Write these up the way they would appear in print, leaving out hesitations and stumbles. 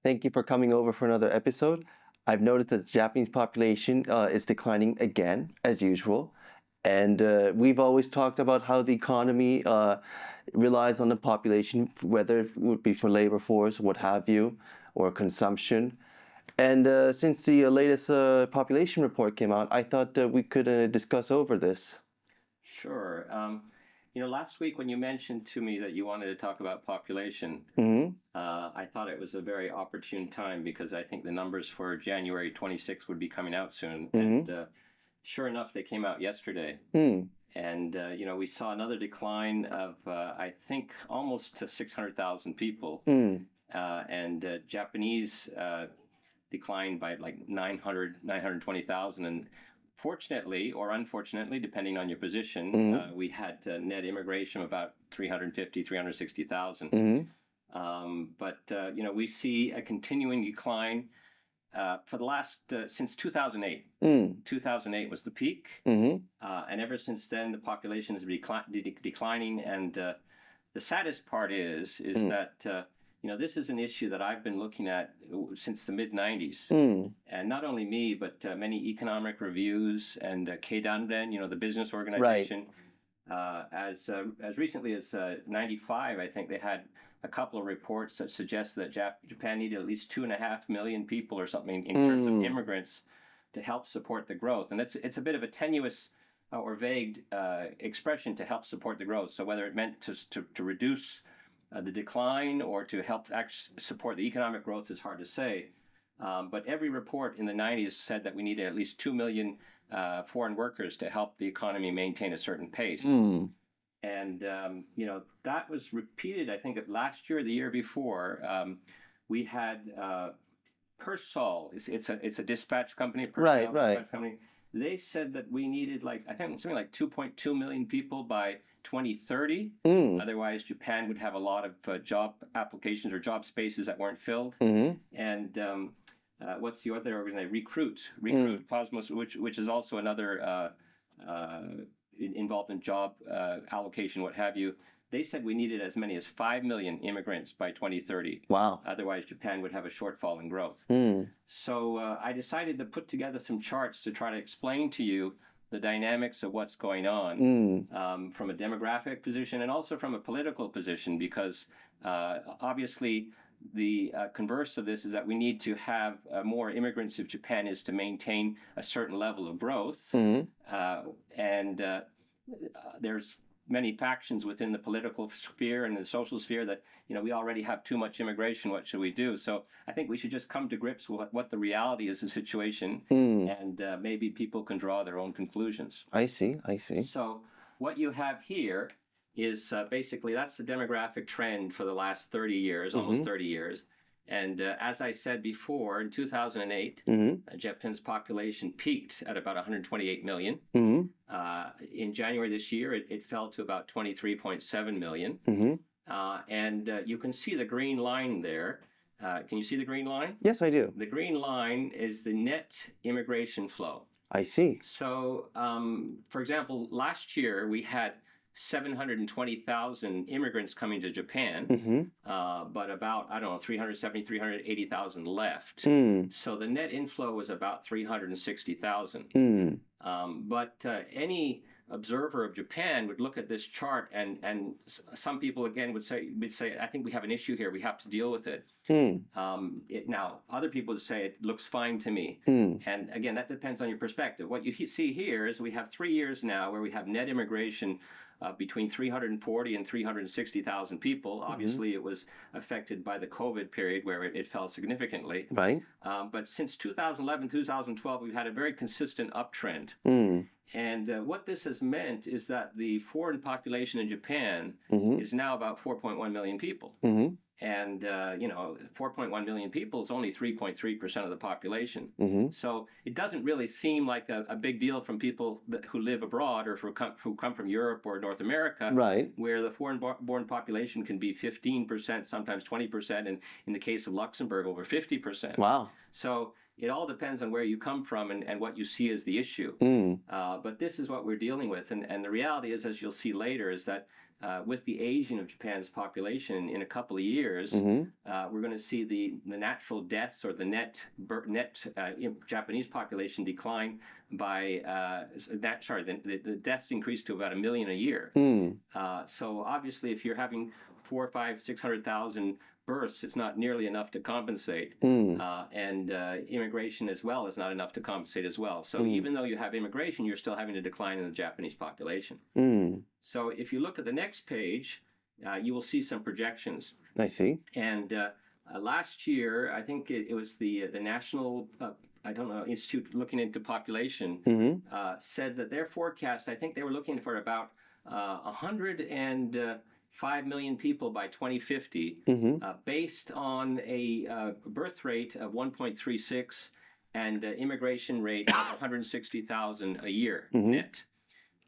Thank you for coming over for another episode. I've noticed that the Japanese population is declining again, as usual. And we've always talked about how the economy relies on the population, whether it would be for labor force, what have you, or consumption. And since the latest population report came out, I thought we could discuss over this. Sure. Last week when you mentioned to me that you wanted to talk about population, Hmm. I thought it was a very opportune time because I think the numbers for January 26 would be coming out soon. Hmm. And sure enough, they came out yesterday. Mm. And, we saw another decline of, I think, almost to 600,000 people. Mm. And Japanese declined by like 920,000. And fortunately or unfortunately, depending on your position, Mm. we had net immigration of about 350, 360,000. Mm. But we see a continuing decline for the last since 2008. Mm. 2008 was the peak, Mm. and ever since then the population has been declining. And the saddest part is Mm. that this is an issue that I've been looking at since the mid 90s. Mm. And not only me, but many economic reviews and Keidanren, the business Right. organization. As recently as 95, I think they had a couple of reports that suggest that Japan needed at least 2.5 million people or something in terms of Mm. immigrants to help support the growth. And it's a bit of a tenuous or vague expression, to help support the growth. So whether it meant to reduce the decline or to help support the economic growth is hard to say. But every report in the 90s said that we needed at least 2 million foreign workers to help the economy maintain a certain pace. Mm. And, that was repeated, I think, last year or the year before. We had Persol, it's a dispatch company, personnel Right. dispatch company. They said that we needed, like, I think something like 2.2 million people by 2030. Mm. Otherwise, Japan would have a lot of job applications or job spaces that weren't filled. Mm-hmm. And what's the other organization? Recruit Mm. Cosmos, which is also another uh, involved in job allocation, what have you. They said we needed as many as 5 million immigrants by 2030. Wow. Otherwise, Japan would have a shortfall in growth. Mm. So I decided to put together some charts to try to explain to you the dynamics of what's going on from a demographic position and also from a political position, because obviously the converse of this is that we need to have more immigrants if Japan is to maintain a certain level of growth. Mm. And there's many factions within the political sphere and the social sphere that, we already have too much immigration. What should we do? So I think we should just come to grips with what the reality is, the situation, and maybe people can draw their own conclusions. I see. So what you have here is basically that's the demographic trend for the last 30 years, almost 30 years. And as I said before, in 2008, Japan's population peaked at about 128 million. In January this year, it fell to about 23.7 million. And you can see the green line there. Can you see the green line? Yes, I do. The green line is the net immigration flow. I see. So, for example, last year we had 720,000 immigrants coming to Japan, but about, I don't know, 370, 380,000 left. So the net inflow was about 360,000. But any observer of Japan would look at this chart, and some people again would say, I think we have an issue here. We have to deal with it. Now, other people would say it looks fine to me. And again, that depends on your perspective. What you see here is we have 3 years now where we have net immigration between 340 and 360,000 people. Obviously, it was affected by the COVID period where it fell significantly. Right. But since 2011, 2012, we've had a very consistent uptrend. And what this has meant is that the foreign population in Japan is now about 4.1 million people. And, 4.1 million people is only 3.3% of the population. So it doesn't really seem like a big deal from people who live abroad or who come from Europe or North America, Right. where the foreign-born population can be 15%, sometimes 20%, and in the case of Luxembourg, over 50%. Wow. So it all depends on where you come from and what you see as the issue. But this is what we're dealing with. And the reality is, as you'll see later, is that with the aging of Japan's population in a couple of years, we're going to see the natural deaths or the net Japanese population decline by the deaths increase to about 1 million a year. So obviously, if you're having 400, 500, 600,000 births, it's not nearly enough to compensate, and immigration as well is not enough to compensate as well. So even though you have immigration, you're still having a decline in the Japanese population. So if you look at the next page, you will see some projections. I see. And last year, I think it was the National Institute looking into population said that their forecast, I think they were looking for about 105 million people by 2050, based on a birth rate of 1.36 and immigration rate of 160,000 a year net.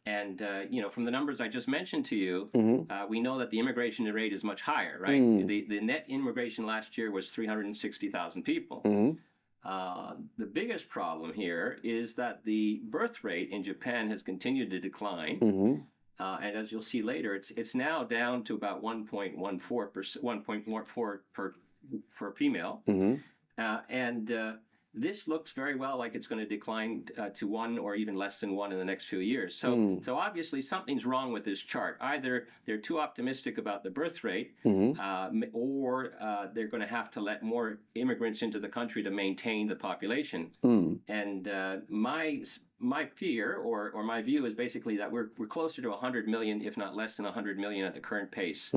And from the numbers I just mentioned to you, we know that the immigration rate is much higher, right? The net immigration last year was 360,000 people. The biggest problem here is that the birth rate in Japan has continued to decline. And as you'll see later, it's now down to about 1.14 per female. This looks very well like it's going to decline to 1 or even less than 1 in the next few years. So obviously something's wrong with this chart. Either they're too optimistic about the birth rate, or they're going to have to let more immigrants into the country to maintain the population. And my fear or my view is basically that we're closer to 100 million, if not less than 100 million at the current pace,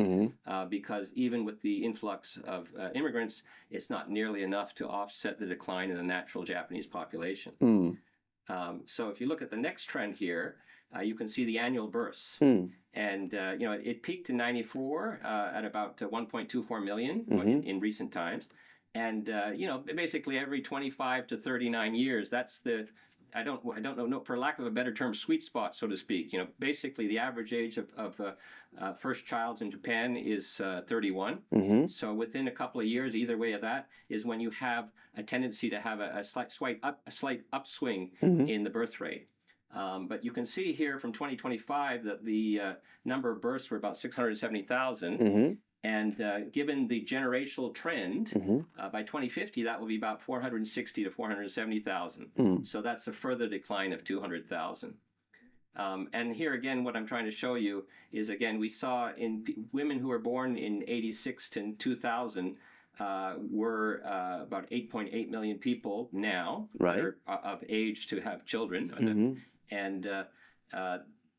because even with the influx of immigrants, it's not nearly enough to offset the decline in the natural Japanese population. So if you look at the next trend here, you can see the annual births. And it peaked in 94 at about 1.24 million in recent times. And basically every 25 to 39 years, that's the I don't know, for lack of a better term, sweet spot, so to speak. Basically the average age of first child in Japan is 31. So within a couple of years, either way of that, is when you have a tendency to have a slight upswing in the birth rate. But you can see here from 2025 that the number of births were about 670,000. And given the generational trend, by 2050, that will be about 460 to 470,000. So that's a further decline of 200,000. And here again, what I'm trying to show you is, again, we saw in women who were born in 86 to 2000, were about 8.8 million people now that are of age to have children. And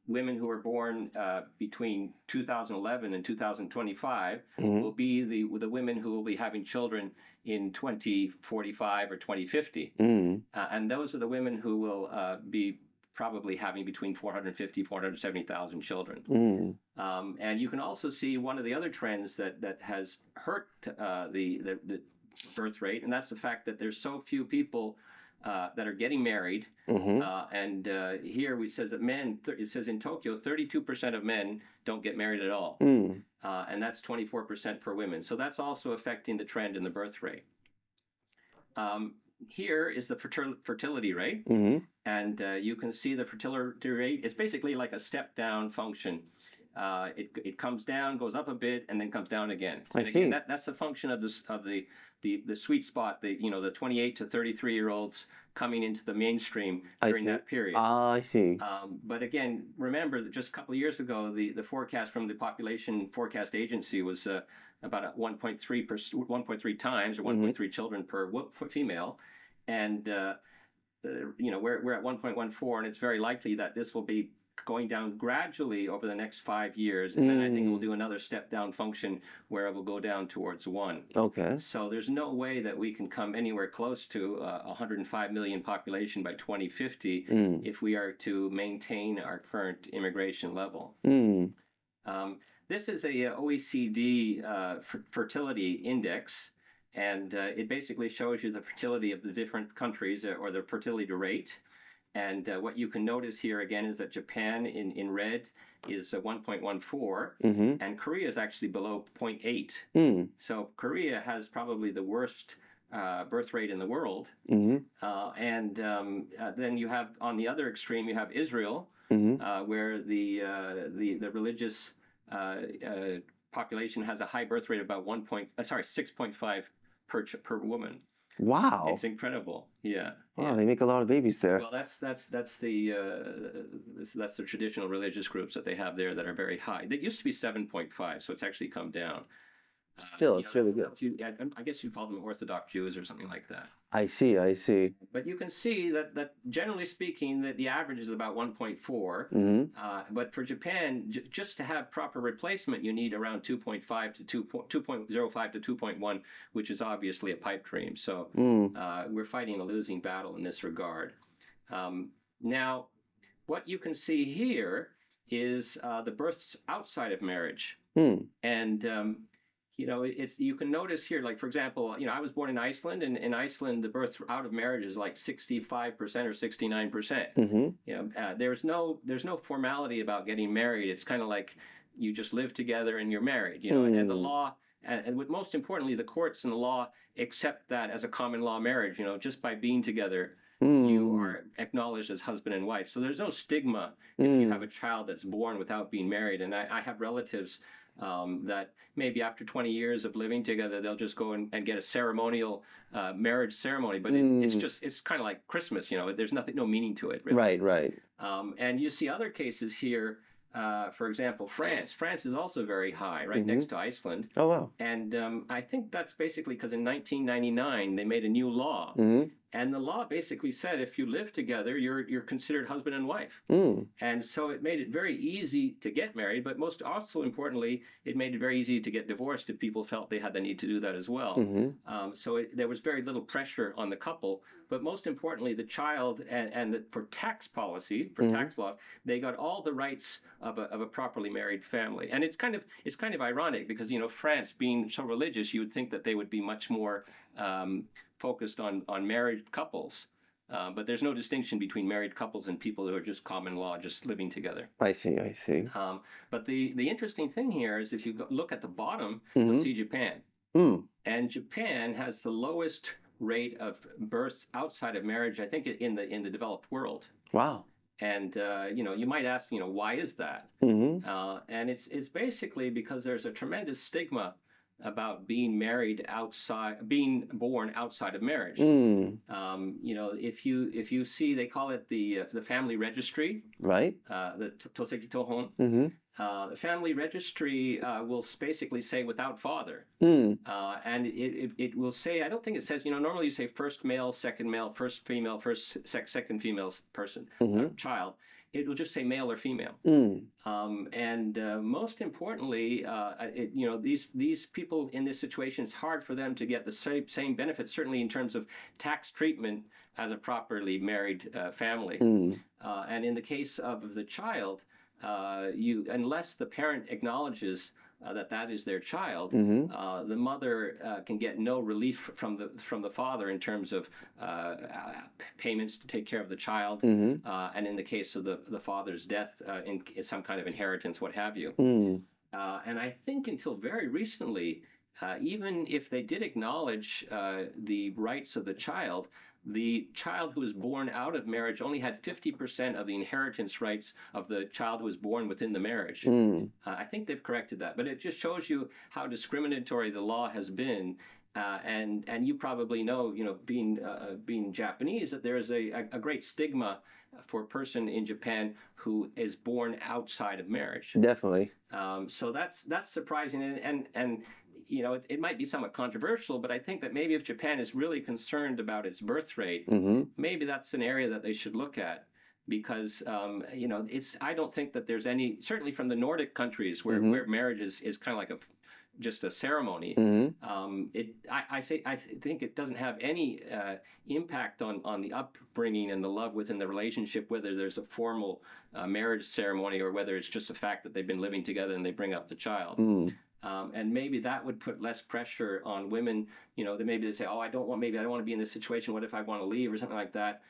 women who were born between 2011 and 2025 will be the women who will be having children in 2045 or 2050. And those are the women who will be probably having between 450, 470,000 children. And you can also see one of the other trends that has hurt the birth rate, and that's the fact that there's so few people that are getting married. And here it says that it says in Tokyo, 32% of men don't get married at all. And that's 24% for women. So that's also affecting the trend in the birth rate. Here is the fertility rate. And you can see the fertility rate. It's basically like a step-down function. It comes down, goes up a bit, and then comes down again. And again, that's a function of the sweet spot, the 28 to 33-year-olds coming into the mainstream during that period. I see. But again, remember that just a couple of years ago, the forecast from the Population Forecast Agency was about 1.3 times or 1.3 children per female, and we're at 1.14, and it's very likely that this will be going down gradually over the next 5 years, and then I think we'll do another step down function where it will go down towards 1. Okay. So there's no way that we can come anywhere close to 105 million population by 2050 if we are to maintain our current immigration level. This is a OECD fertility index, and it basically shows you the fertility of the different countries or the fertility rate. And what you can notice here again is that Japan in red is 1.14, and Korea is actually below 0.8. So Korea has probably the worst birth rate in the world. And then you have, on the other extreme, you have Israel, where the religious population has a high birth rate of about 6.5 per woman. Wow. It's incredible. Yeah. Wow, Yeah. they make a lot of babies there. Well, that's the traditional religious groups that they have there that are very high. They used to be 7.5, so it's actually come down. Still, it's really good. I guess you call them Orthodox Jews or something like that. I see, I see. But you can see that generally speaking, that the average is about 1.4. But for Japan, just to have proper replacement, you need around 2.5 to 2.05 to 2.1, which is obviously a pipe dream. So we're fighting a losing battle in this regard. Now, what you can see here is the births outside of marriage. And you can notice here, like, for example, I was born in Iceland, and in Iceland, the birth out of marriage is like 65% or 69%. There's no formality about getting married. It's kind of like you just live together and you're married, and the law, and most importantly, the courts and the law accept that as a common law marriage, just by being together. You are acknowledged as husband and wife. So there's no stigma if you have a child that's born without being married. And I have relatives that maybe after 20 years of living together, they'll just go and get a ceremonial marriage ceremony. But it's kind of like Christmas, there's no meaning to it, really. Right. And you see other cases here. For example, France. France is also very high, right next to Iceland. Oh, wow. And I think that's basically because in 1999, they made a new law. And the law basically said if you live together, you're considered husband and wife. And so it made it very easy to get married, but most also importantly, it made it very easy to get divorced if people felt they had the need to do that as well. So there was very little pressure on the couple. But most importantly, the child for tax policy, for tax laws, they got all the rights of a properly married family. And it's kind of ironic because France being so religious, you would think that they would be much more focused on married couples. But there's no distinction between married couples and people who are just common law, just living together. I see. But the interesting thing here is if you look at the bottom, you'll see Japan. And Japan has the lowest rate of births outside of marriage, I think, in the developed world. Wow. And you might ask, why is that? And it's basically because there's a tremendous stigma about being born outside of marriage. If you see, they call it the family registry, right? The Toseiki Tohon. The family registry will basically say without father, and it will say, I don't think it says, normally you say first male, first female, second female person, child. It will just say male or female. And most importantly, these people in this situation, it's hard for them to get the same benefits, certainly in terms of tax treatment as a properly married family. And in the case of the child, unless the parent acknowledges that is their child, the mother can get no relief from the father in terms of payments to take care of the child, and in the case of the father's death, in some kind of inheritance, what have you. And I think until very recently, even if they did acknowledge the rights of the child who was born out of marriage only had 50% of the inheritance rights of the child who was born within the marriage. I think they've corrected that, but it just shows you how discriminatory the law has been. And you probably know, being Japanese, that there is a great stigma for a person in Japan who is born outside of marriage. Definitely. So that's surprising, and it might be somewhat controversial, but I think that maybe if Japan is really concerned about its birth rate, maybe that's an area that they should look at. Because I don't think that there's any, certainly from the Nordic countries where marriage is kind of like just a ceremony. I think it doesn't have any impact on the upbringing and the love within the relationship, whether there's a formal marriage ceremony or whether it's just the fact that they've been living together and they bring up the child. And maybe that would put less pressure on women. Maybe they say, I don't want to be in this situation. What if I want to leave or something like that?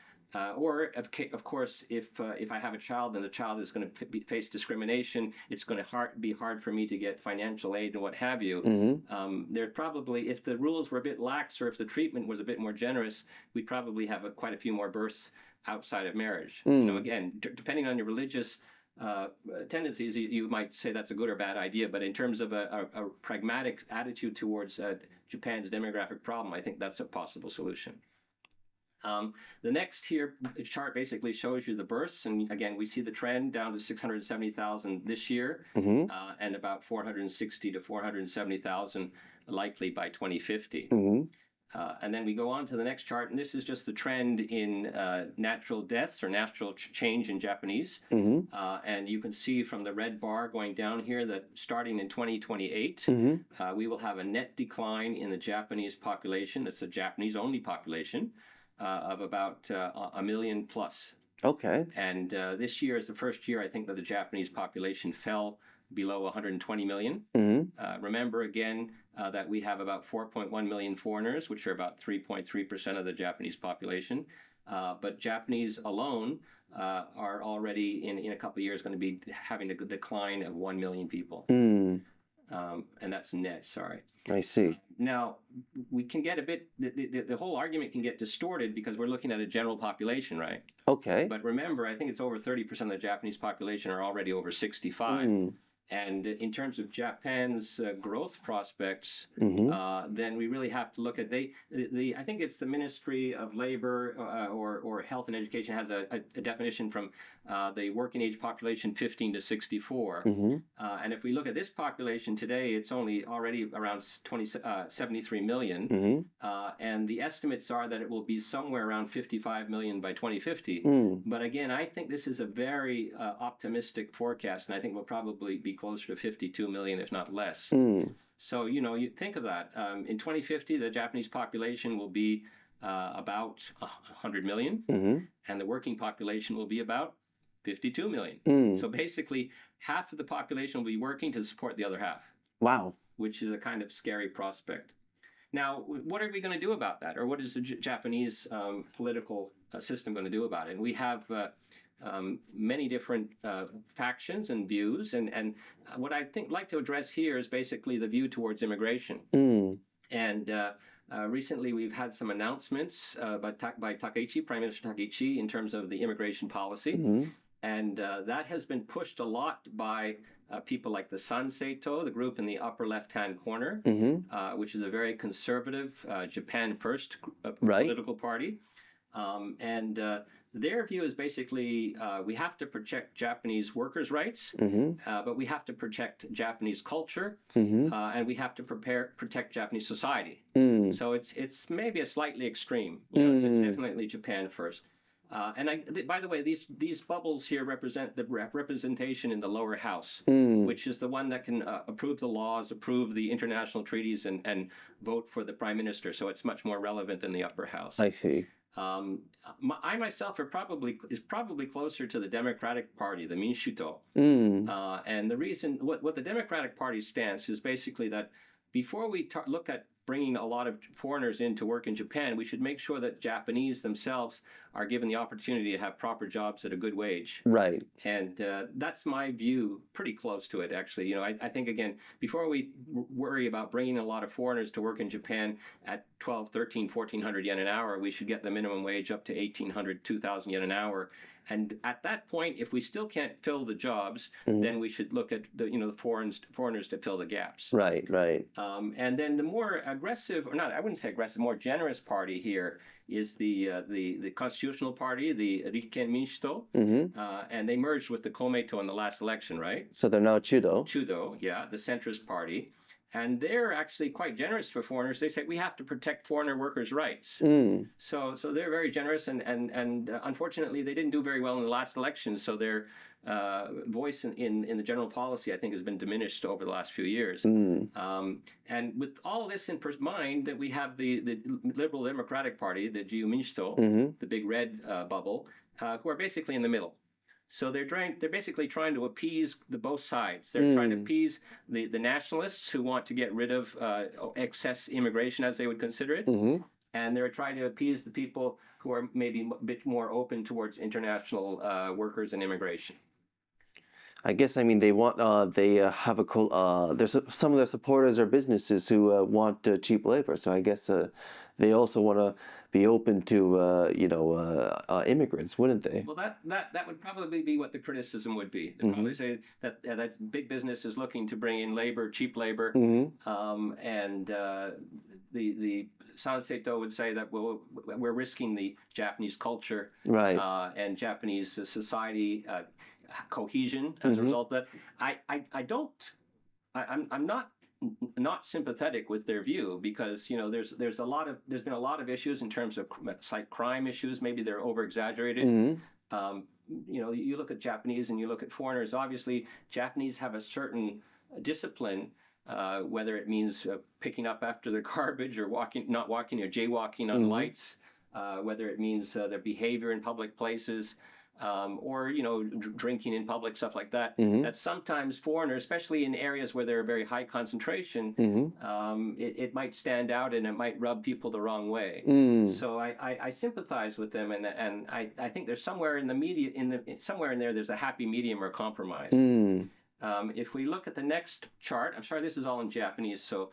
Or of course, if I have a child and the child is going to face discrimination, it's going to be hard for me to get financial aid and what have you. There probably, if the rules were a bit lax or if the treatment was a bit more generous, we'd probably have quite a few more births outside of marriage. Again, depending on your religious tendencies, you might say that's a good or bad idea, but in terms of a pragmatic attitude towards Japan's demographic problem, I think that's a possible solution. The next here chart basically shows you the births, and again, we see the trend down to 670,000 this year, and about 460 to 470,000 likely by 2050. And then we go on to the next chart, and this is just the trend in natural deaths or natural change in Japanese. And you can see from the red bar going down here that starting in 2028, we will have a net decline in the Japanese population. It's a Japanese-only population of about 1 million plus. Okay. And this year is the first year, I think, that the Japanese population fell below 120 million. Remember again that we have about 4.1 million foreigners, which are about 3.3% of the Japanese population. But Japanese alone are already in a couple of years going to be having a decline of 1 million people. And that's net, sorry. I see. Now, we can get a bit, the whole argument can get distorted because we're looking at a general population, right? Okay. But remember, I think it's over 30% of the Japanese population are already over 65. And in terms of Japan's growth prospects, then we really have to look at I think it's the Ministry of Labor or Health and Education has a definition from the working age population 15 to 64. And if we look at this population today, it's only already around 73 million. And the estimates are that it will be somewhere around 55 million by 2050. But again, I think this is a very optimistic forecast, and I think we'll probably be closer to 52 million, if not less. So, you think of that. In 2050, the Japanese population will be about 100 million, and the working population will be about 52 million. So basically, half of the population will be working to support the other half. Wow. Which is a kind of scary prospect. Now, what are we going to do about that? Or what is the Japanese political system going to do about it? And we have many different factions and views. And what I like to address here is basically the view towards immigration. And recently we've had some announcements by Takaichi, Prime Minister Takaichi, in terms of the immigration policy. And that has been pushed a lot by people like the Sanseito, the group in the upper left-hand corner, which is a very conservative Japan First political party. And their view is basically we have to protect Japanese workers' rights, but we have to protect Japanese culture, and we have to protect Japanese society. So it's maybe a slightly extreme. It's definitely Japan First. And by the way, these bubbles here represent the representation in the lower house, which is the one that can approve the laws, approve the international treaties, and vote for the prime minister. So it's much more relevant than the upper house. I see. I myself is probably closer to the Democratic Party, the Minshuto. And the reason, what the Democratic Party's stance is basically that before we look at bringing a lot of foreigners in to work in Japan, we should make sure that Japanese themselves are given the opportunity to have proper jobs at a good wage. Right. And that's my view, pretty close to it, actually. I think, again, before we worry about bringing a lot of foreigners to work in Japan at 12, 13, 1,400 yen an hour, we should get the minimum wage up to 1,800, 2,000 yen an hour. And at that point, if we still can't fill the jobs, then we should look at the foreigners to fill the gaps. Right. And then the more aggressive, or not, I wouldn't say aggressive, more generous party here is the Constitutional Party, the Rikken Minshuto, and they merged with the Komeito in the last election, right? So they're now Chudo. Chudo, yeah, the centrist party. And they're actually quite generous for foreigners. They say we have to protect foreigner workers' rights. So they're very generous, and unfortunately they didn't do very well in the last election. So their voice in the general policy, I think, has been diminished over the last few years. And with all this in mind, that we have the Liberal Democratic Party, the Jiu Minshuto, the big red bubble, who are basically in the middle. So they're basically trying to appease both sides. They're trying to appease the nationalists who want to get rid of excess immigration, as they would consider it. And they're trying to appease the people who are maybe a bit more open towards international workers and immigration. I guess I mean they want they have a some of their supporters are businesses who want cheap labor. So I guess they also want to be open to immigrants, wouldn't they? Well, that would probably be what the criticism would be. They'd probably say that that big business is looking to bring in labor, cheap labor, and the Sanseido would say that we're risking the Japanese culture, Right. And Japanese society cohesion as a result of that. I don't. I'm not sympathetic with their view because there's been a lot of issues in terms of like crime issues. Maybe they're over exaggerated. You look at Japanese and you look at foreigners. Obviously, Japanese have a certain discipline, whether it means picking up after their garbage or not walking or jaywalking on lights, whether it means their behavior in public places. Or drinking in public, stuff like that. That sometimes foreigners, especially in areas where there are very high concentration, it might stand out and it might rub people the wrong way. So I sympathize with them, and I think there's somewhere in somewhere in there there's a happy medium or compromise. If we look at the next chart, I'm sorry, this is all in Japanese, so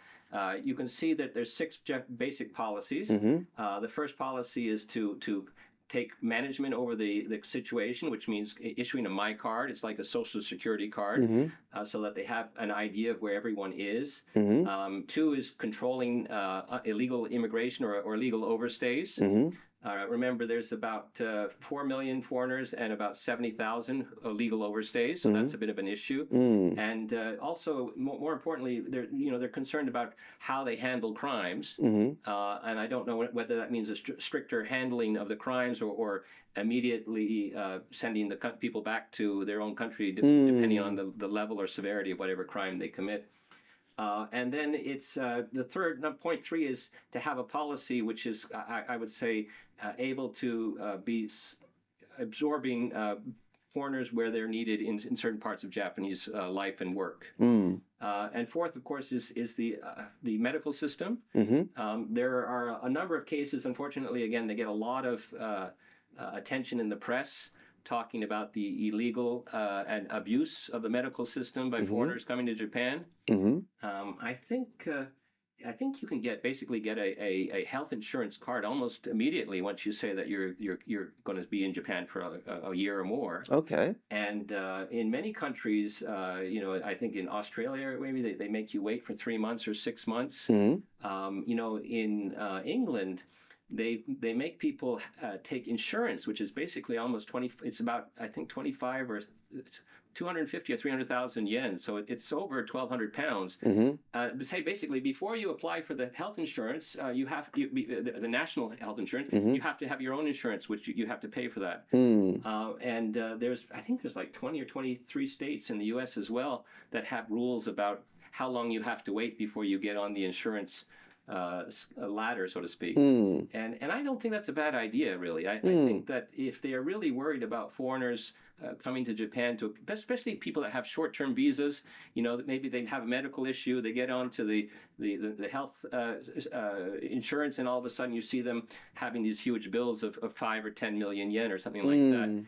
you can see that there's 6 basic policies. The first policy is to take management over the situation, which means issuing a My Card. It's like a Social Security card, so that they have an idea of where everyone is. 2 is controlling illegal immigration or illegal overstays. Remember, there's about 4 million foreigners and about 70,000 illegal overstays, so that's a bit of an issue. And also, more importantly, they're concerned about how they handle crimes. And I don't know whether that means a stricter handling of the crimes or immediately sending the people back to their own country, depending on the level or severity of whatever crime they commit. And then it's the third, point 3 is to have a policy which is, I would say, able to be absorbing foreigners where they're needed in certain parts of Japanese life and work. And fourth, of course, is the medical system. There are a number of cases, unfortunately, again, they get a lot of attention in the press, talking about the illegal and abuse of the medical system by foreigners coming to Japan. I think you can basically get a health insurance card almost immediately once you say that you're going to be in Japan for a year or more. Okay. And in many countries, I think in Australia maybe they make you wait for 3 months or 6 months. In England, they make people take insurance, which is basically almost 20. It's about, I think, 25 or 250 or 300,000 yen. So it's over 1,200 pounds. Say basically before you apply for the health insurance, you have the national health insurance. You have to have your own insurance, which you have to pay for that. And I think there's like 20 or 23 states in the U.S. as well that have rules about how long you have to wait before you get on the insurance ladder, so to speak. And I don't think that's a bad idea, really. I think that if they are really worried about foreigners coming to Japan, especially people that have short-term visas, that maybe they have a medical issue, they get onto the health insurance, and all of a sudden you see them having these huge bills of 5 or 10 million yen or something like that.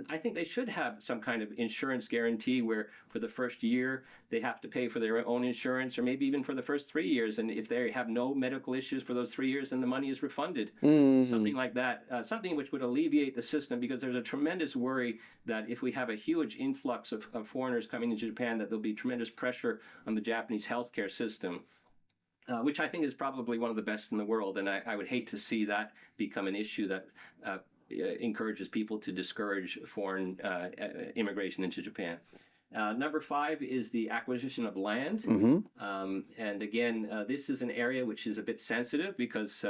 I think they should have some kind of insurance guarantee where for the first year they have to pay for their own insurance, or maybe even for the first 3 years. And if they have no medical issues for those 3 years, then the money is refunded. Something like that, something which would alleviate the system, because there's a tremendous worry that if we have a huge influx of foreigners coming into Japan, that there'll be tremendous pressure on the Japanese healthcare system. Which I think is probably one of the best in the world, and I would hate to see that become an issue that encourages people to discourage foreign immigration into Japan. Number 5 is the acquisition of land. And again, this is an area which is a bit sensitive because,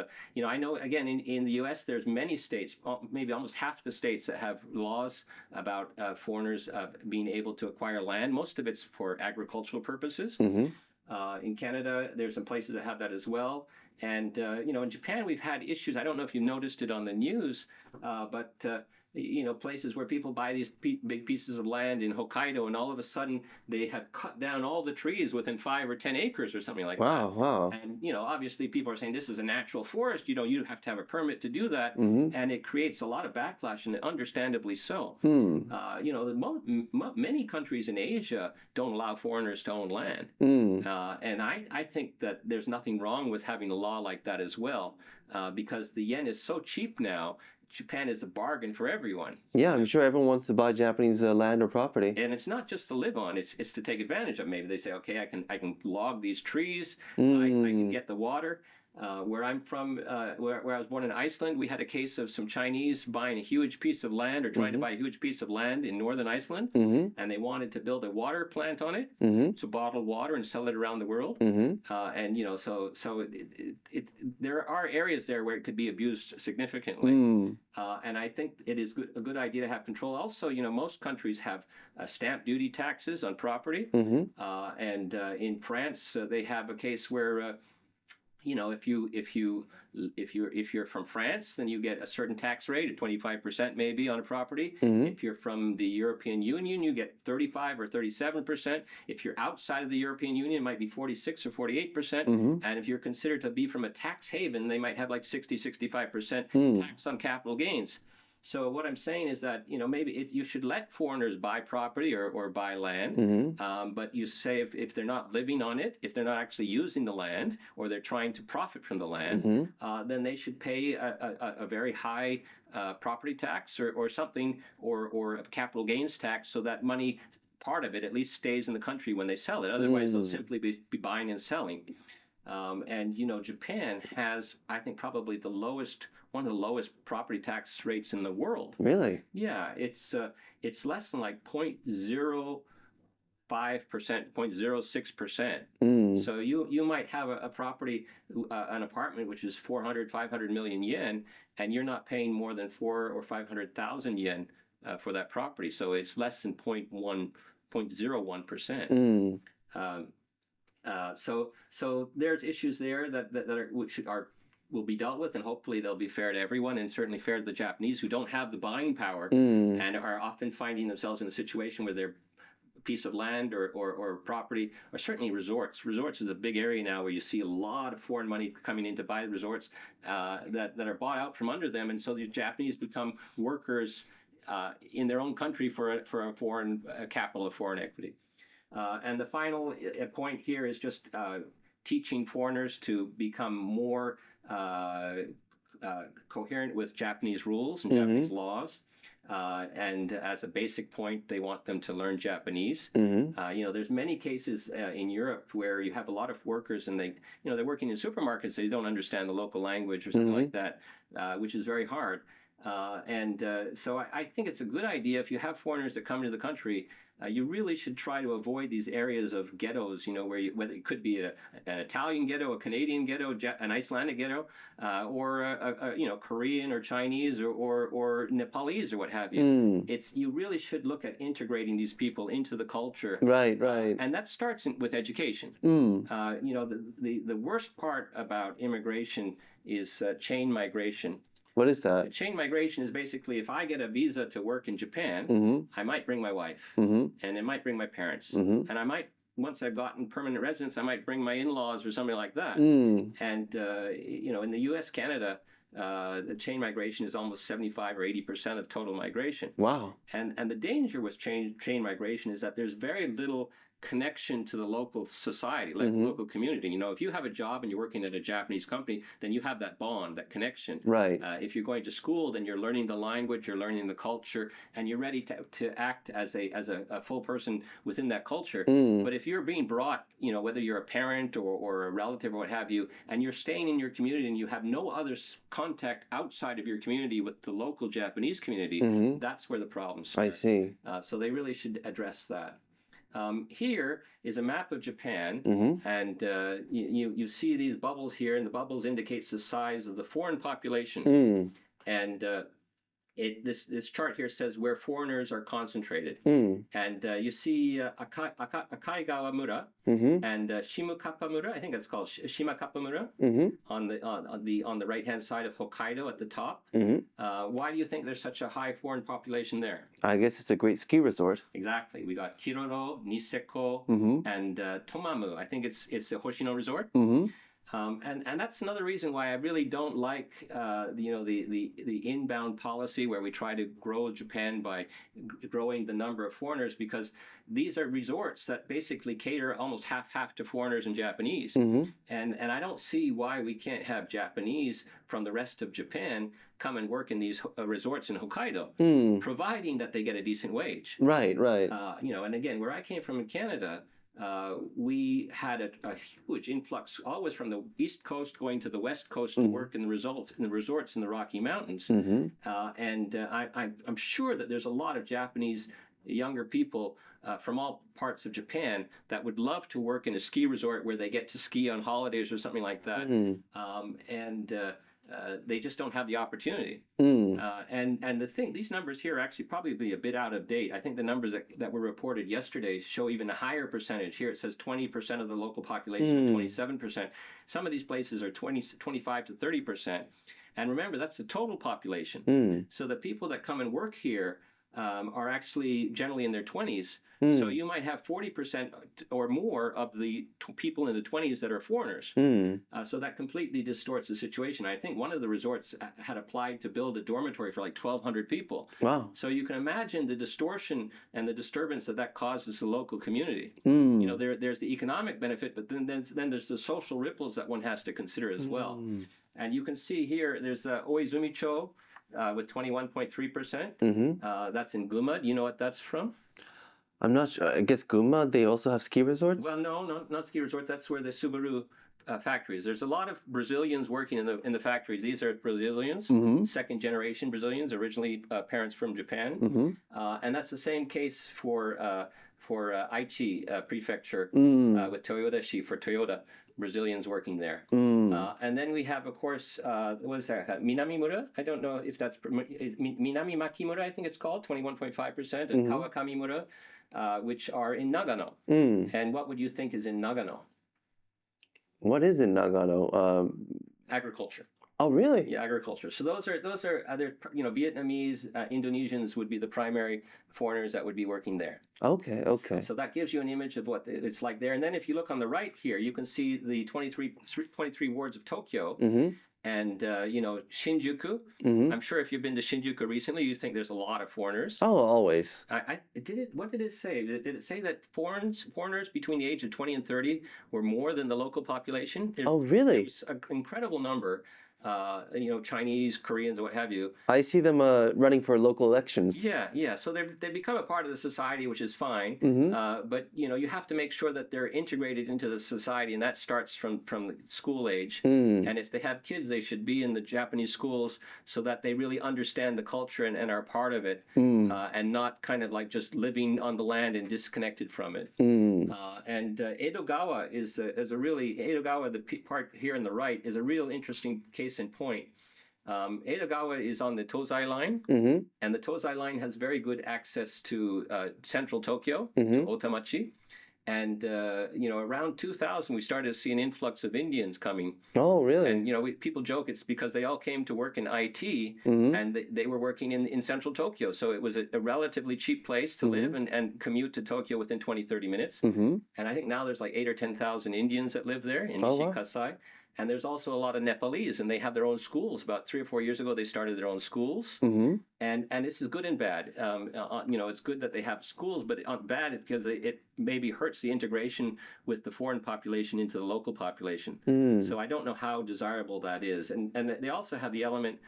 I know, again, in the U.S., there's many states, maybe almost half the states that have laws about foreigners being able to acquire land. Most of it's for agricultural purposes. In Canada, there's some places that have that as well. And, in Japan, we've had issues. I don't know if you noticed it on the news, but places where people buy these big pieces of land in Hokkaido, and all of a sudden they have cut down all the trees within 5 or 10 acres or something like Wow, that. wow. And obviously people are saying this is a natural forest. You have to have a permit to do that, Mm-hmm. and it creates a lot of backlash, and understandably so. Hmm. Many countries in Asia don't allow foreigners to own land, and I think that there's nothing wrong with having a law like that as well, because the yen is so cheap now. Japan is a bargain for everyone. Yeah, I'm sure everyone wants to buy Japanese land or property. And it's not just to live on; it's to take advantage of. Maybe they say, okay, I can log these trees, I can get the water. Where I'm from, where I was born in Iceland, we had a case of some Chinese buying a huge piece of land, or trying to buy a huge piece of land in northern Iceland, and they wanted to build a water plant on it to bottle water and sell it around the world. And there are areas there where it could be abused significantly. And I think it is a good idea to have control. Also, most countries have stamp duty taxes on property, and in France they have a case where. If you're from France, then you get a certain tax rate at 25% maybe on a property. If you're from the European Union, you get 35 or 37%. If you're outside of the European Union, it might be 46 or 48%. And if you're considered to be from a tax haven, they might have like 60, 65% tax on capital gains. So what I'm saying is that maybe you should let foreigners buy property or buy land, but you say if they're not living on it, if they're not actually using the land, or they're trying to profit from the land, then they should pay a very high property tax or something, or a capital gains tax, so that money, part of it at least, stays in the country when they sell it. Otherwise, they'll simply be buying and selling. And Japan has, I think, probably one of the lowest property tax rates in the world. Really? Yeah, it's less than like 0.05%, 0.06%. So you might have a property, an apartment which is 400, 500 million yen, and you're not paying more than 400,000 or 500,000 yen for that property. So it's less than 0.01%. So there's issues there that will be dealt with, and hopefully they'll be fair to everyone, and certainly fair to the Japanese, who don't have the buying power and are often finding themselves in a situation where their piece of land or property, or certainly resorts. Resorts is a big area now where you see a lot of foreign money coming in to buy resorts that are bought out from under them, and so the Japanese become workers in their own country for a foreign capital of foreign equity. And the final point here is just teaching foreigners to become more coherent with Japanese rules and Japanese laws. And as a basic point, they want them to learn Japanese. There's many cases in Europe where you have a lot of workers, and they're working in supermarkets. They don't understand the local language or something like that, which is very hard. So I think it's a good idea, if you have foreigners that come into the country, you really should try to avoid these areas of ghettos, whether it could be an Italian ghetto, a Canadian ghetto, an Icelandic ghetto, or a Korean or Chinese or Nepalese or what have you. You really should look at integrating these people into the culture. Right. And that starts with education. The worst part about immigration is chain migration. What is that? Chain migration is basically, if I get a visa to work in Japan, I might bring my wife, and it might bring my parents, and I might, once I've gotten permanent residence, I might bring my in-laws or something like that. And in the U.S., Canada, the chain migration is almost 75 or 80% of total migration. Wow. And the danger with chain migration is that there's very little connection to the local society, like local community. If you have a job and you're working at a Japanese company, then you have that bond, that connection. Right. If you're going to school, then you're learning the language, you're learning the culture, and you're ready to act as a full person within that culture. But if you're being brought, whether you're a parent or a relative or what have you, and you're staying in your community and you have no other contact outside of your community with the local Japanese community, that's where the problems start. I see. So they really should address that. Here is a map of Japan, and you see these bubbles here, and the bubbles indicates the size of the foreign population. And this chart here says where foreigners are concentrated, and you see Akaigawa Mura and Shimukapa Mura. I think that's called Shimakapa Mura on the right hand side of Hokkaido at the top. Why do you think there's such a high foreign population there? I guess it's a great ski resort. Exactly. We got Kiroro, Niseko, and Tomamu. I think it's the Hoshino Resort. And that's another reason why I really don't like the inbound policy where we try to grow Japan by growing the number of foreigners, because these are resorts that basically cater almost half to foreigners and Japanese. And I don't see why we can't have Japanese from the rest of Japan come and work in these resorts in Hokkaido, providing that they get a decent wage. Right. And again, where I came from in Canada, we had a huge influx, always from the East Coast going to the West Coast to work in the resorts in the Rocky Mountains. I'm sure that there's a lot of Japanese younger people from all parts of Japan that would love to work in a ski resort where they get to ski on holidays or something like that. They just don't have the opportunity. And the thing, these numbers here are actually probably a bit out of date. I think the numbers that were reported yesterday show even a higher percentage. Here it says 20% of the local population, 27%. Some of these places are 25 to 30%. And remember, that's the total population. So the people that come and work here are actually generally in their 20s. So you might have 40% or more of the people in the 20s that are foreigners. So that completely distorts the situation. I think one of the resorts had applied to build a dormitory for like 1,200 people. Wow. So you can imagine the distortion and the disturbance that causes the local community. There's the economic benefit, but then there's the social ripples that one has to consider as well. And you can see here, there's Oizumi-cho, with 21.3%. That's in Gunma. Do you know what that's from? I'm not sure. I guess Gunma, they also have ski resorts? Well, no, not ski resorts. That's where the Subaru factories. There's a lot of Brazilians working in the factories. These are Brazilians, second generation Brazilians, originally parents from Japan. And that's the same case for Aichi Prefecture with Toyota for Toyota. Brazilians working there. And then we have, of course, what is that? Minamimura? I don't know if that's Minami Makimura, I think it's called, 21.5%, and Kawakamimura, which are in Nagano. And what would you think is in Nagano? What is in Nagano? Agriculture. Oh, really? Yeah, agriculture. So those are other, Vietnamese, Indonesians would be the primary foreigners that would be working there. Okay. So that gives you an image of what it's like there. And then if you look on the right here, you can see the 23 wards of Tokyo. And, Shinjuku. I'm sure if you've been to Shinjuku recently, you think there's a lot of foreigners. Oh, always. What did it say? Did it say that foreigners between the age of 20 and 30 were more than the local population? Oh, really? It was an incredible number. Chinese, Koreans, what have you. I see them running for local elections. Yeah. So they become a part of the society, which is fine. But you have to make sure that they're integrated into the society, and that starts from school age. And if they have kids, they should be in the Japanese schools so that they really understand the culture and are part of it, and not kind of like just living on the land and disconnected from it. And Edogawa is a really the part here on the right is a real interesting case in point. Edogawa is on the Tozai line, and the Tozai line has very good access to central Tokyo, to Otamachi. And around 2000, we started to see an influx of Indians coming. Oh, really? And people joke it's because they all came to work in IT, and they were working in central Tokyo. So it was a relatively cheap place to live and commute to Tokyo within 20-30 minutes. And I think now there's like 8,000 or 10,000 Indians that live there in Ishikasai. Wow. And there's also a lot of Nepalese, and they have their own schools. About 3 or 4 years ago, they started their own schools. And this is good and bad. It's good that they have schools, but bad because it maybe hurts the integration with the foreign population into the local population. So I don't know how desirable that is. And they also have the element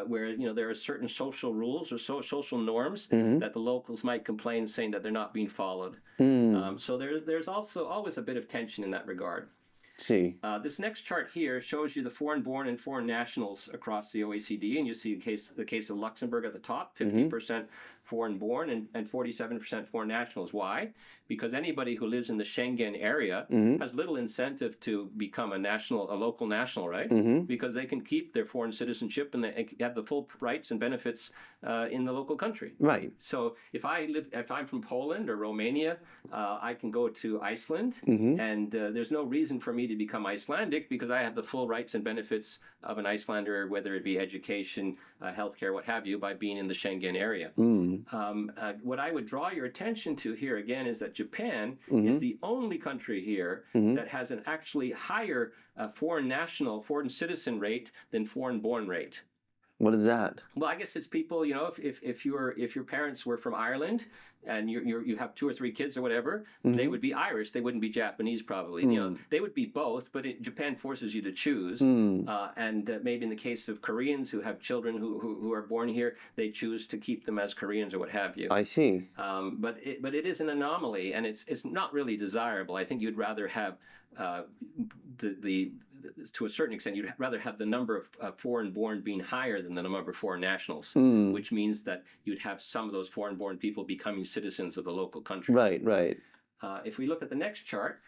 where there are certain social rules or social norms that the locals might complain, saying that they're not being followed. So there's also always a bit of tension in that regard. See. This next chart here shows you the foreign-born and foreign nationals across the OECD, and you see the case of Luxembourg at the top, 50% foreign-born and 47% foreign nationals. Why? Because anybody who lives in the Schengen area has little incentive to become a local national, right? Because they can keep their foreign citizenship and they have the full rights and benefits in the local country. Right. So if I'm from Poland or Romania, I can go to Iceland, and there's no reason for me to become Icelandic because I have the full rights and benefits of an Icelander, whether it be education, healthcare, what have you, by being in the Schengen area. What I would draw your attention to here again is that Japan is the only country here that has an actually higher foreign citizen rate than foreign-born rate. What is that? Well, I guess it's people, if your parents were from Ireland and you have 2 or 3 kids or whatever, they would be Irish. They wouldn't be Japanese probably. They would be both, but Japan forces you to choose. And maybe in the case of Koreans who have children who are born here, they choose to keep them as Koreans or what have you. I see. But it is an anomaly, and it's not really desirable. I think you'd rather have to a certain extent, you'd rather have the number of foreign-born being higher than the number of foreign nationals, which means that you'd have some of those foreign-born people becoming citizens of the local country. Right. If we look at the next chart,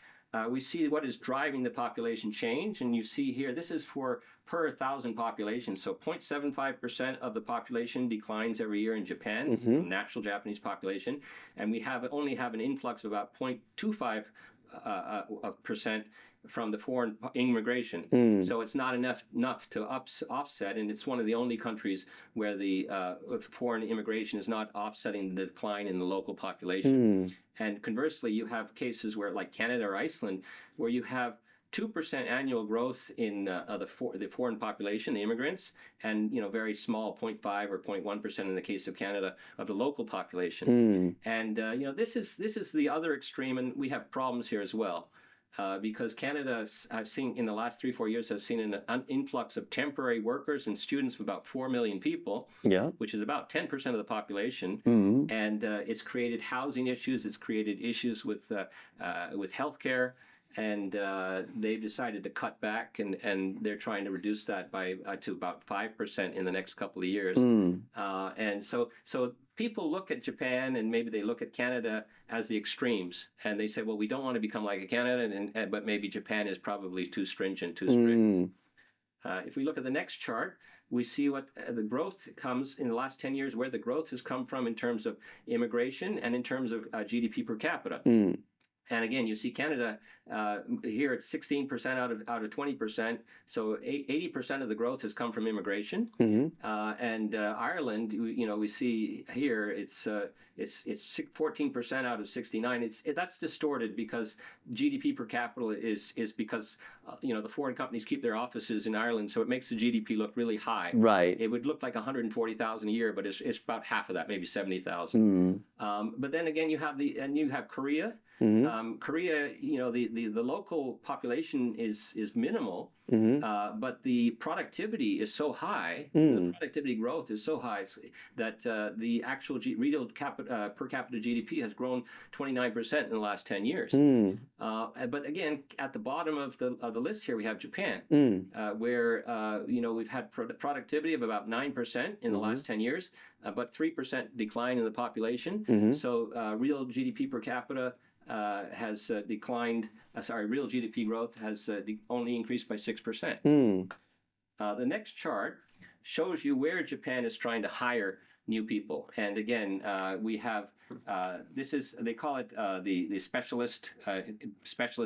we see what is driving the population change, and you see here, this is for per 1,000 population. So 0.75% of the population declines every year in Japan, natural Japanese population, and we only have an influx of about 0.25% from the foreign immigration. So it's not enough to offset, and it's one of the only countries where the foreign immigration is not offsetting the decline in the local population. And conversely, you have cases where, like Canada or Iceland, where you have 2% annual growth in the foreign population, the immigrants, and very small 0.5 or 0.1% in the case of Canada of the local population. And this is the other extreme, and we have problems here as well. Because Canada, I've seen in the last 3-4 years, I've seen an influx of temporary workers and students of about 4 million people, which is about 10% of the population. And it's created housing issues. It's created issues with healthcare. And they've decided to cut back, and they're trying to reduce that by to about 5% in the next couple of years. And so people look at Japan, and maybe they look at Canada as the extremes, and they say, well, we don't want to become like Canada, but maybe Japan is probably too stringent, too strict. If we look at the next chart, we see what the growth comes in the last 10 years, where the growth has come from in terms of immigration and in terms of GDP per capita. And again, you see Canada here at 16% out of 20%. So 80% of the growth has come from immigration. And Ireland, we see here it's 14% out of 69. That's distorted because GDP per capita is because the foreign companies keep their offices in Ireland, so it makes the GDP look really high. Right. It would look like 140,000 a year, but it's about half of that, maybe 70,000. But then again, you have Korea. Korea, the local population is minimal, but the productivity is so high, the productivity growth is so high that the actual real per capita GDP has grown 29% in the last 10 years. But again, at the bottom of the list here, we have Japan, where we've had productivity of about 9% in the last 10 years, but 3% decline in the population. So real GDP per capita has declined. Real GDP growth has only increased by 6%. The next chart shows you where Japan is trying to hire new people. And again, we have they call it the specialist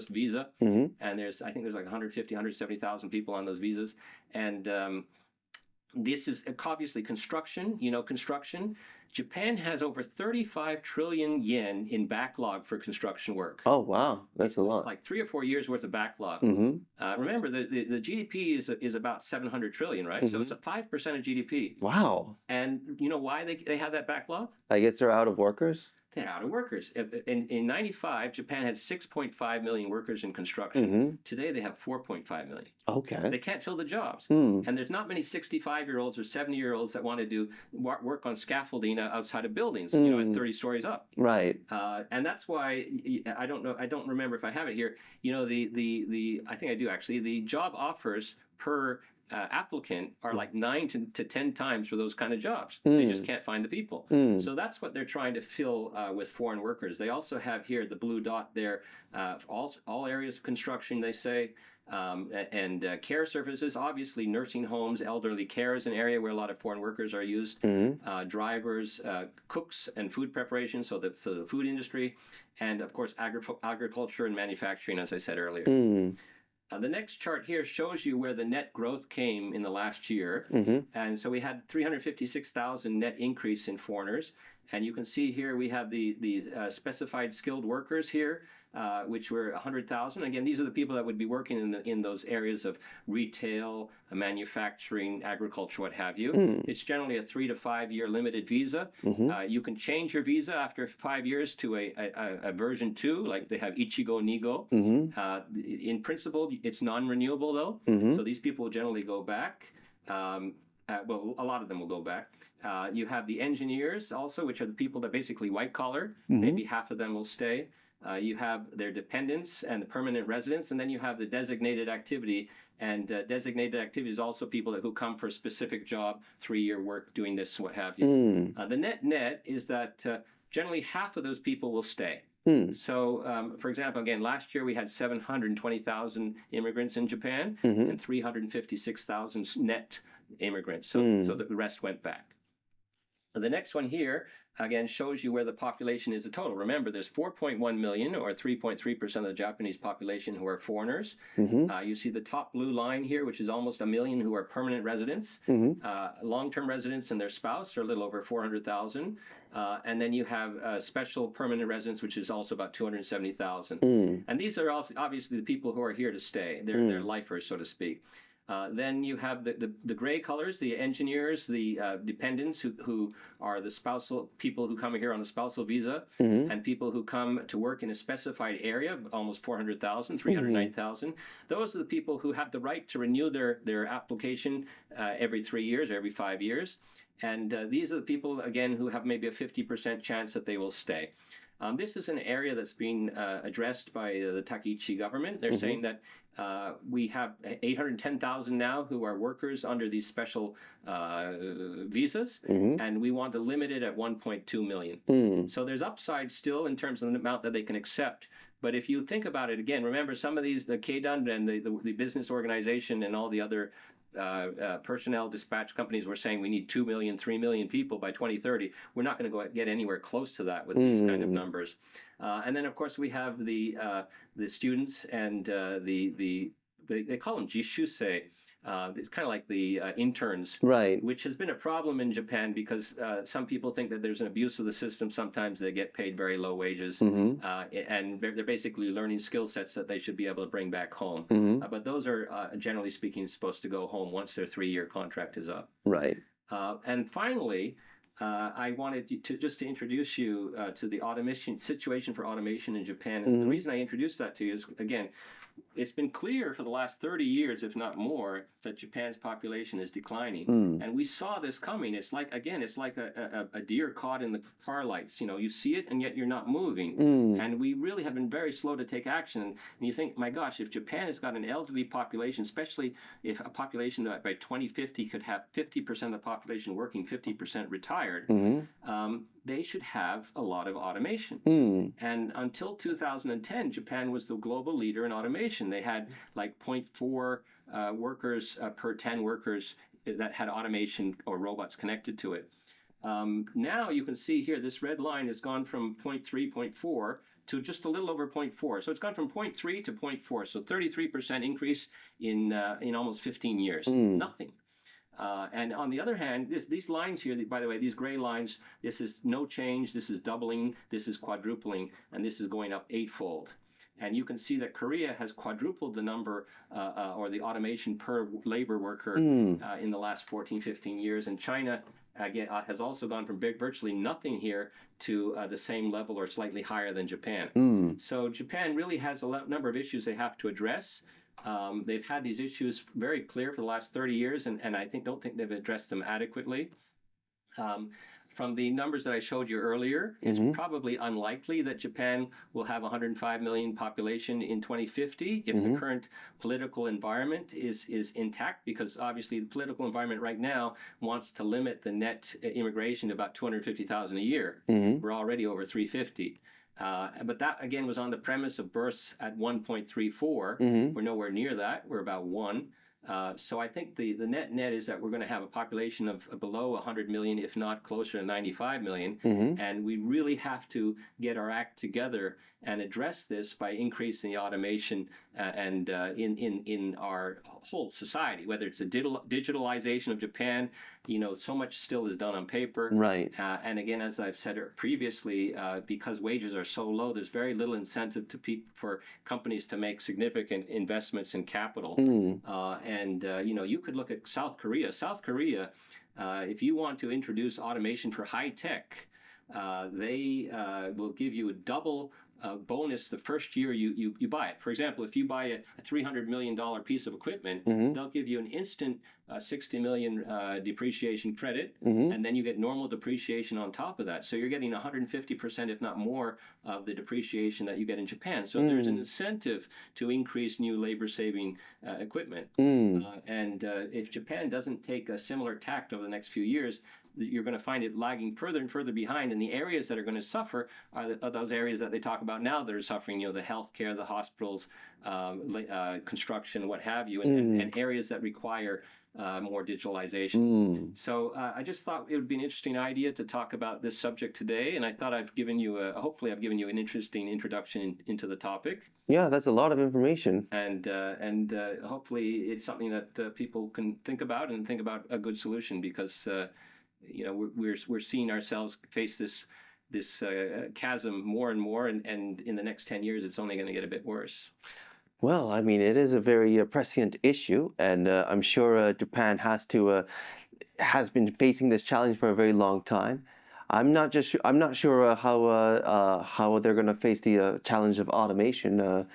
visa. And I think there's like 170,000 people on those visas. And this is obviously construction. Construction. Japan has over 35 trillion yen in backlog for construction work. Oh, wow. That's a lot. Like 3 or 4 years worth of backlog. Remember, the GDP is about 700 trillion, right? So it's 5% of GDP. Wow. And you know why they have that backlog? I guess they're out of workers? they're out of workers. In 95, Japan had 6.5 million workers in construction. Today they have 4.5 million. Okay. They can't fill the jobs. And there's not many 65-year-olds or 70-year-olds that want to do work on scaffolding outside of buildings, at 30 stories up. Right. And that's why I don't remember if I have it here. I think I do actually. The job offers per applicant are like 9 to 10 times for those kind of jobs. They just can't find the people. So that's what they're trying to fill with foreign workers. They also have here the blue dot there, all areas of construction, they say, and care services. Obviously, nursing homes, elderly care is an area where a lot of foreign workers are used. Drivers, cooks, and food preparation, so the food industry, and of course agriculture and manufacturing, as I said earlier. The next chart here shows you where the net growth came in the last year. And so we had 356,000 net increase in foreigners. And you can see here we have the specified skilled workers here, which were 100,000. Again, these are the people that would be working in those areas of retail, manufacturing, agriculture, what have you. It's generally a 3 to 5 year limited visa. You can change your visa after 5 years to a version 2, like they have Ichigo Nigo. In principle, it's non-renewable though. So these people will generally go back. Well, a lot of them will go back. You have the engineers also, which are the people that basically white collar. Maybe half of them will stay. You have their dependents and the permanent residents, and then you have the designated activity. And designated activity is also people who come for a specific job, 3-year work, doing this, what have you. The net is that generally half of those people will stay. So, for example, again, last year we had 720,000 immigrants in Japan and 356,000 net immigrants. So the rest went back. The next one here, again, shows you where the population is a total. Remember, there's 4.1 million, or 3.3% of the Japanese population, who are foreigners. You see the top blue line here, which is almost 1 million who are permanent residents. Long-term residents and their spouse are a little over 400,000. And then you have special permanent residents, which is also about 270,000. And these are obviously the people who are here to stay. They're lifers, so to speak. Then you have the gray colors, the engineers, the dependents who are the spousal people who come here on a spousal visa, and people who come to work in a specified area, almost 400,000, 309,000. Those are the people who have the right to renew their application every 3 years, every 5 years. And these are the people, again, who have maybe a 50% chance that they will stay. This is an area that's being addressed by the Takaichi government. They're saying that we have 810,000 now who are workers under these special visas, and we want to limit it at 1.2 million. So there's upside still in terms of the amount that they can accept. But if you think about it again, remember some of these, the Keidan and the business organization and all the other personnel dispatch companies were saying we need 2 million, 3 million people by 2030. We're not going to get anywhere close to that with these kind of numbers. And then, of course, we have the students and they call them jishusei. It's kind of like the interns, right? Which has been a problem in Japan because some people think that there's an abuse of the system. Sometimes they get paid very low wages, and they're basically learning skill sets that they should be able to bring back home. But those are, generally speaking, supposed to go home once their 3-year contract is up. Right. And finally, I wanted to introduce you to the automation situation for automation in Japan. And the reason I introduced that to you is, again, it's been clear for the last 30 years, if not more, that Japan's population is declining. And we saw this coming. It's like, again, it's like a deer caught in the car lights. You see it, and yet you're not moving. And we really have been very slow to take action. And you think, my gosh, if Japan has got an elderly population, especially if a population that by 2050 could have 50% of the population working, 50% retired, they should have a lot of automation. And until 2010, Japan was the global leader in automation. They had like 0.4 workers per 10 workers that had automation or robots connected to it. Now you can see here, this red line has gone from 0.3, 0.4 to just a little over 0.4. So it's gone from 0.3 to 0.4. So 33% increase in almost 15 years. Nothing. And on the other hand, these lines here, by the way, these gray lines, this is no change, this is doubling, this is quadrupling, and this is going up 8-fold. And you can see that Korea has quadrupled the number or the automation per labor worker in the last 14, 15 years. And China, again, has also gone from virtually nothing here to the same level or slightly higher than Japan. So Japan really has a number of issues they have to address. They've had these issues very clear for the last 30 years, and I don't think they've addressed them adequately. From the numbers that I showed you earlier, it's probably unlikely that Japan will have 105 million population in 2050 if the current political environment is intact, because obviously the political environment right now wants to limit the net immigration to about 250,000 a year. We're already over 350. But that, again, was on the premise of births at 1.34. We're nowhere near that. We're about 1. So I think the net is that we're going to have a population of below 100 million, if not closer to 95 million. And we really have to get our act together and address this by increasing the automation and in our whole society, whether it's the digitalization of Japan. So much still is done on paper. Right. And again, as I've said previously, because wages are so low, there's very little incentive for companies to make significant investments in capital. You could look at South Korea. South Korea, if you want to introduce automation for high tech, they will give you a double bonus the first year you buy it. For example, if you buy a $300 million piece of equipment, they'll give you an instant 60 million depreciation credit, and then you get normal depreciation on top of that. So you're getting 150%, if not more, of the depreciation that you get in Japan. So there's an incentive to increase new labor-saving equipment. And if Japan doesn't take a similar tact over the next few years, you're going to find it lagging further and further behind. And the areas that are going to suffer are those areas that they talk about now that are suffering, the healthcare, the hospitals, construction, what have you, and areas that require more digitalization. So I just thought it would be an interesting idea to talk about this subject today, and I thought hopefully I've given you an interesting introduction into the topic. Yeah, that's a lot of information. And hopefully it's something that people can think about and think about a good solution, because we're seeing ourselves face this chasm more and more, and in the next 10 years it's only going to get a bit worse. Well, I mean, it is a very prescient issue, and I'm sure Japan has been facing this challenge for a very long time. I'm not sure how they're going to face the challenge of automation.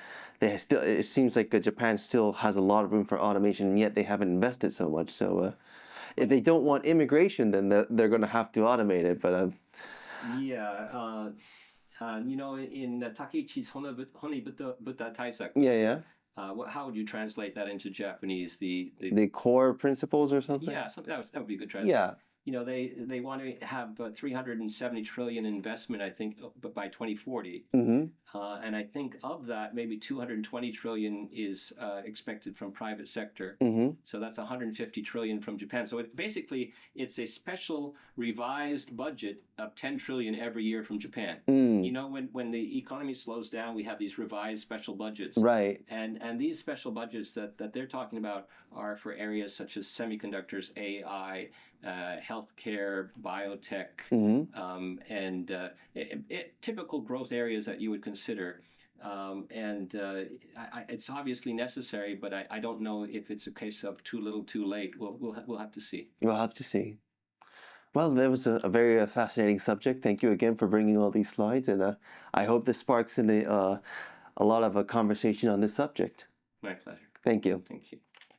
It seems like Japan still has a lot of room for automation, and yet they haven't invested so much. So if they don't want immigration, then they're going to have to automate it. But in Takichi's Honebutta Taisaku. Yeah. How would you translate that into Japanese? The core principles or something? Yeah, that would be a good translation. Yeah. They want to have 370 trillion investment, I think, by 2040. And I think of that, maybe 220 trillion is expected from private sector. So that's 150 trillion from Japan. So basically, it's a special revised budget of 10 trillion every year from Japan. When the economy slows down, we have these revised special budgets. Right. And these special budgets that they're talking about are for areas such as semiconductors, AI, healthcare, biotech, and typical growth areas that you would consider. It's obviously necessary, but I don't know if it's a case of too little, too late. We'll have to see. We'll have to see. Well, that was a very fascinating subject. Thank you again for bringing all these slides, and I hope this sparks a lot of a conversation on this subject. My pleasure. Thank you. Thank you.